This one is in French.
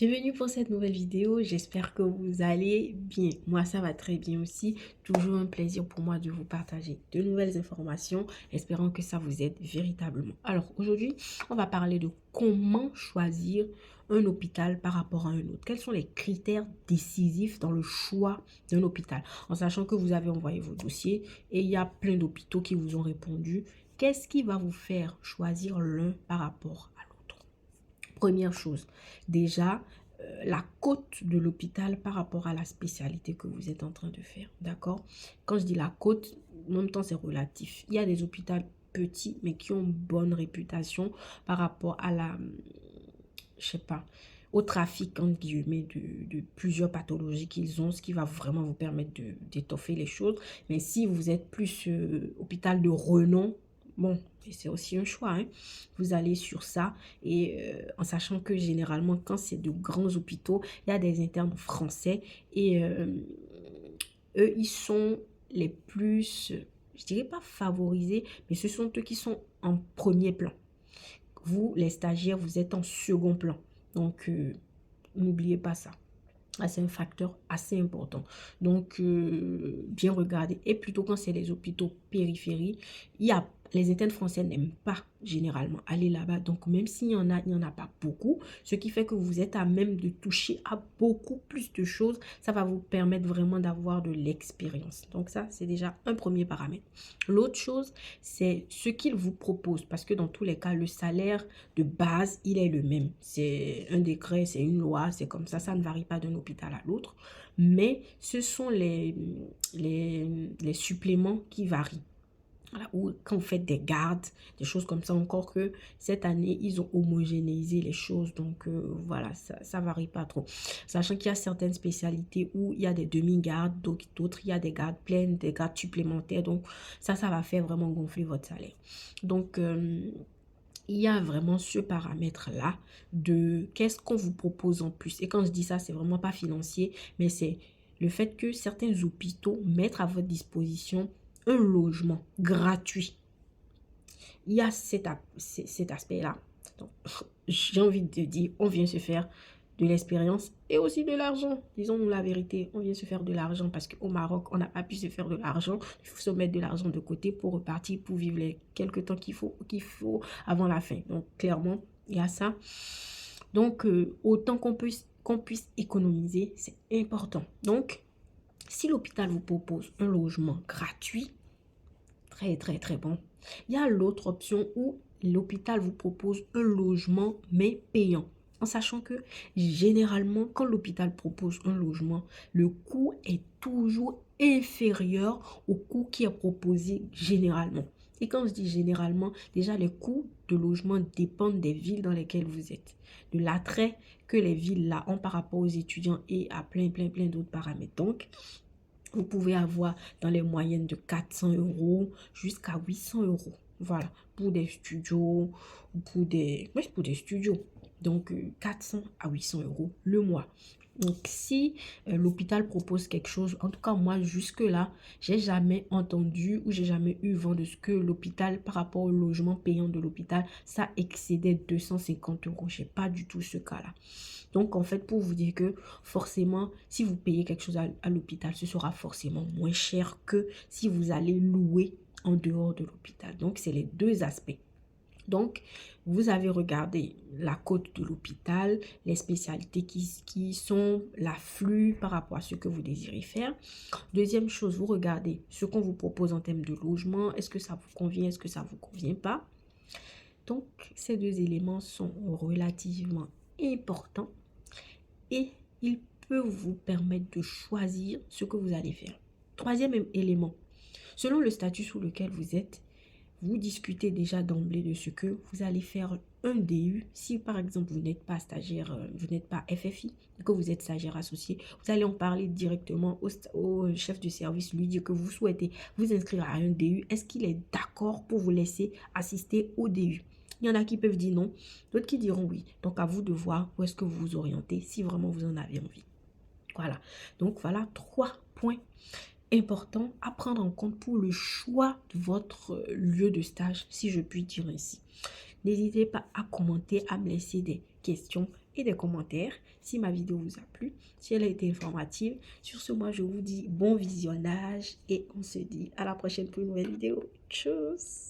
Bienvenue pour cette nouvelle vidéo, j'espère que vous allez bien. Moi, ça va très bien aussi. Toujours un plaisir pour moi de vous partager de nouvelles informations, espérant que ça vous aide véritablement. Alors, aujourd'hui, on va parler de comment choisir un hôpital par rapport à un autre. Quels sont les critères décisifs dans le choix d'un hôpital? En sachant que vous avez envoyé vos dossiers et il y a plein d'hôpitaux qui vous ont répondu. Qu'est-ce qui va vous faire choisir l'un par rapport à l'autre? Première chose, déjà, la cote de l'hôpital par rapport à la spécialité que vous êtes en train de faire, d'accord? Quand je dis la cote, en même temps, c'est relatif. Il y a des hôpitaux petits, mais qui ont bonne réputation par rapport à je sais pas, au trafic, entre guillemets, de plusieurs pathologies qu'ils ont, ce qui va vraiment vous permettre d'étoffer les choses. Mais si vous êtes plus hôpital de renom, bon, c'est aussi un choix, hein. Vous allez sur ça et en sachant que généralement, quand c'est de grands hôpitaux, il y a des internes français et eux, ils sont les plus, je dirais pas favorisés, mais ce sont eux qui sont en premier plan. Vous, les stagiaires, vous êtes en second plan. Donc, n'oubliez pas ça. Ah, c'est un facteur assez important. Donc, bien regarder. Et plutôt quand c'est les hôpitaux périphériques, les internes français n'aiment pas généralement aller là-bas. Donc, même s'il y en a, il n'y en a pas beaucoup. Ce qui fait que vous êtes à même de toucher à beaucoup plus de choses. Ça va vous permettre vraiment d'avoir de l'expérience. Donc, ça, c'est déjà un premier paramètre. L'autre chose, c'est ce qu'ils vous proposent. Parce que dans tous les cas, le salaire de base, il est le même. C'est un décret, c'est une loi, c'est comme ça ne varie pas d'un hôpital à l'autre. Mais ce sont les suppléments qui varient. Voilà, ou quand vous faites des gardes, des choses comme ça, encore que cette année, ils ont homogénéisé les choses. Donc, voilà, ça varie pas trop. Sachant qu'il y a certaines spécialités où il y a des demi-gardes, d'autres, il y a des gardes pleines, des gardes supplémentaires. Donc, ça va faire vraiment gonfler votre salaire. Donc, il y a vraiment ce paramètre-là de qu'est-ce qu'on vous propose en plus. Et quand je dis ça, c'est vraiment pas financier, mais c'est le fait que certains hôpitaux mettent à votre disposition un logement gratuit. Il y a cet aspect-là. Donc, j'ai envie de dire, on vient se faire de l'expérience et aussi de l'argent. Disons-nous la vérité, on vient se faire de l'argent parce qu'au Maroc, on n'a pas pu se faire de l'argent. Il faut se mettre de l'argent de côté pour repartir, pour vivre les quelques temps qu'il faut avant la fin. Donc, clairement, il y a ça. Donc, autant qu'on puisse économiser, c'est important. Donc, si l'hôpital vous propose un logement gratuit, très, très, très bon. Il y a l'autre option où l'hôpital vous propose un logement, mais payant. En sachant que généralement, quand l'hôpital propose un logement, le coût est toujours inférieur au coût qui est proposé généralement. Et quand je dis généralement, déjà les coûts de logement dépendent des villes dans lesquelles vous êtes, de l'attrait que les villes là ont par rapport aux étudiants et à plein, plein, plein d'autres paramètres. Donc, vous pouvez avoir dans les moyennes de 400 € jusqu'à 800 €. Voilà, pour des studios, pour des studios. Donc, 400 à 800 € le mois. Donc, si l'hôpital propose quelque chose, en tout cas, moi, jusque-là, j'ai jamais entendu ou j'ai jamais eu vent de ce que l'hôpital, par rapport au logement payant de l'hôpital, ça excédait 250 €. Je n'ai pas du tout ce cas-là. Donc, en fait, pour vous dire que forcément, si vous payez quelque chose à l'hôpital, ce sera forcément moins cher que si vous allez louer en dehors de l'hôpital. Donc, c'est les deux aspects. Donc, vous avez regardé la cote de l'hôpital, les spécialités qui sont l'afflux par rapport à ce que vous désirez faire. Deuxième chose, vous regardez ce qu'on vous propose en termes de logement. Est-ce que ça vous convient? Est-ce que ça ne vous convient pas? Donc, ces deux éléments sont relativement importants et il peut vous permettre de choisir ce que vous allez faire. Troisième élément, selon le statut sous lequel vous êtes, vous discutez déjà d'emblée de ce que vous allez faire un DU. Si par exemple vous n'êtes pas stagiaire, vous n'êtes pas FFI, et que vous êtes stagiaire associé, vous allez en parler directement au chef de service, lui dire que vous souhaitez vous inscrire à un DU. Est-ce qu'il est d'accord pour vous laisser assister au DU? Il y en a qui peuvent dire non, d'autres qui diront oui. Donc, à vous de voir où est-ce que vous vous orientez si vraiment vous en avez envie. Voilà. Donc, voilà 3 points importants à prendre en compte pour le choix de votre lieu de stage, si je puis dire ainsi. N'hésitez pas à commenter, à me laisser des questions et des commentaires si ma vidéo vous a plu, si elle a été informative. Sur ce, moi, je vous dis bon visionnage et on se dit à la prochaine pour une nouvelle vidéo. Tchuss!